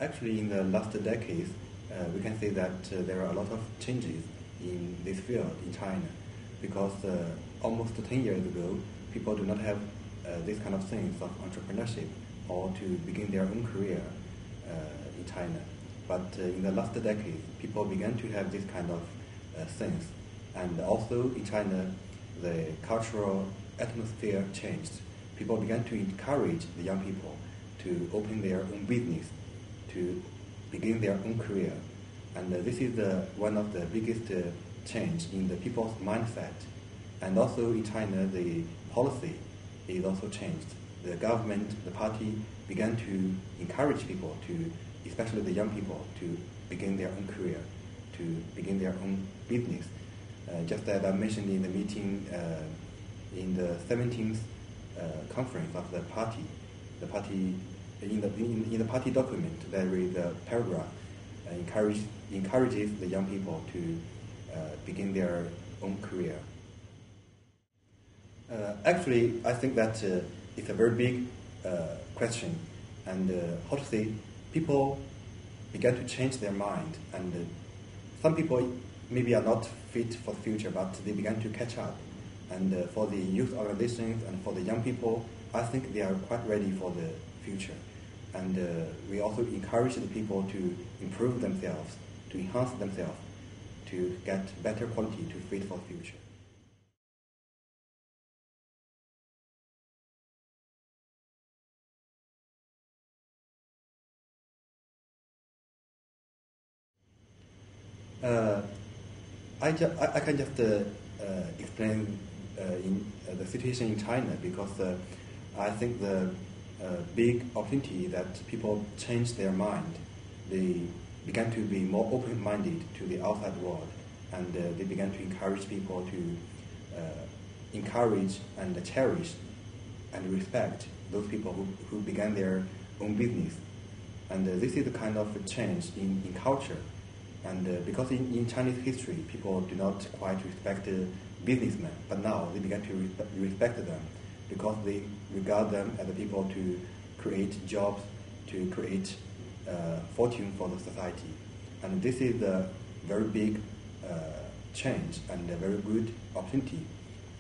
Actually, in the last decades, we can say that there are a lot of changes in this field in China, because almost 10 years ago, people do not have this kind of things of entrepreneurship or to begin their own career in China. But in the last decade, people began to have this kind of things. And also in China, the cultural atmosphere changed. People began to encourage the young people to open their own business, to begin their own career. And this is one of the biggest change in the people's mindset. And also in China, the policy is also changed. The government, the party began to encourage people to, especially the young people, to begin their own career, to begin their own business. Just as I mentioned in the meeting, in the 17th conference of the party in the party document, there is a paragraph encourages the young people to begin their own career. Actually, I think that it's a very big question, and how to say, people began to change their mind, and some people maybe are not fit for the future, but they began to catch up. And for the youth organizations and for the young people, I think they are quite ready for the future. And we also encourage the people to improve themselves, to enhance themselves, to get better quality, to fit for the future. I can just explain in the situation in China, because I think the big opportunity that people changed their mind. They began to be more open-minded to the outside world, and they began to encourage people to encourage and cherish and respect those people who began their own business. And this is the kind of change in culture. And because in Chinese history, people do not quite respect businessmen, but now they began to respect them, because they regard them as the people to create jobs, to create fortune for the society. And this is a very big change and a very good opportunity.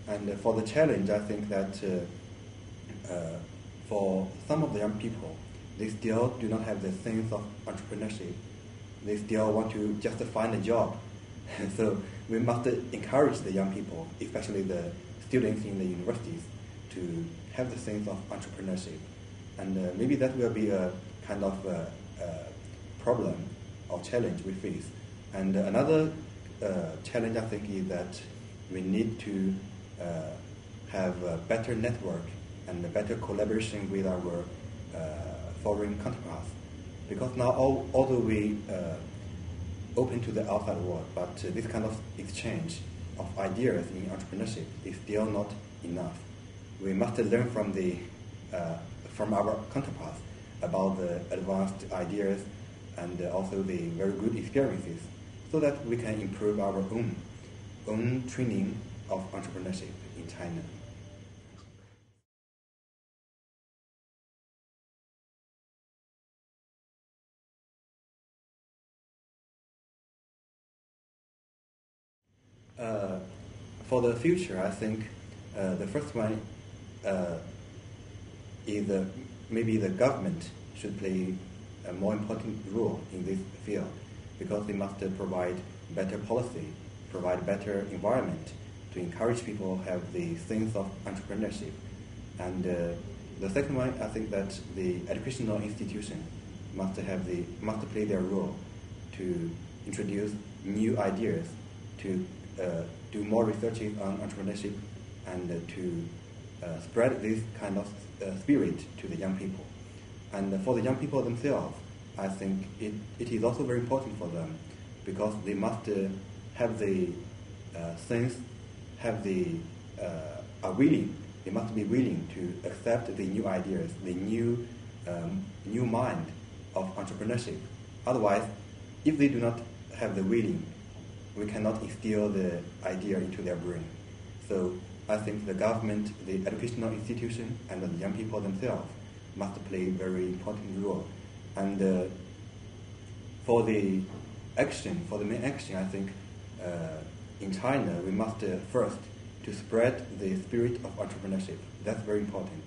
And for the challenge, I think that for some of the young people, they still do not have the sense of entrepreneurship. They still want to just find a job. So we must encourage the young people, especially the students in the universities, to have the sense of entrepreneurship. And maybe that will be a kind of problem or challenge we face. And another challenge, I think, is that we need to have a better network and a better collaboration with our foreign counterparts. Because now, although we open to the outside world, but this kind of exchange of ideas in entrepreneurship is still not enough. We must learn from our counterparts about the advanced ideas and also the very good experiences, so that we can improve our own training of entrepreneurship in China. For the future, I think the first one is maybe the government should play a more important role in this field, because they must provide better policy, provide better environment to encourage people to have the sense of entrepreneurship. And the second one, I think that the educational institution must play their role to introduce new ideas, to do more research on entrepreneurship, and to spread this kind of spirit to the young people. And for the young people themselves, I think it is also very important for them, because they must have the sense, they must be willing to accept the new ideas, the new mind of entrepreneurship. Otherwise, if they do not have the willing, we cannot instill the idea into their brain. So I think the government, the educational institution, and the young people themselves must play a very important role. And for the main action, I think in China we must first to spread the spirit of entrepreneurship. That's very important.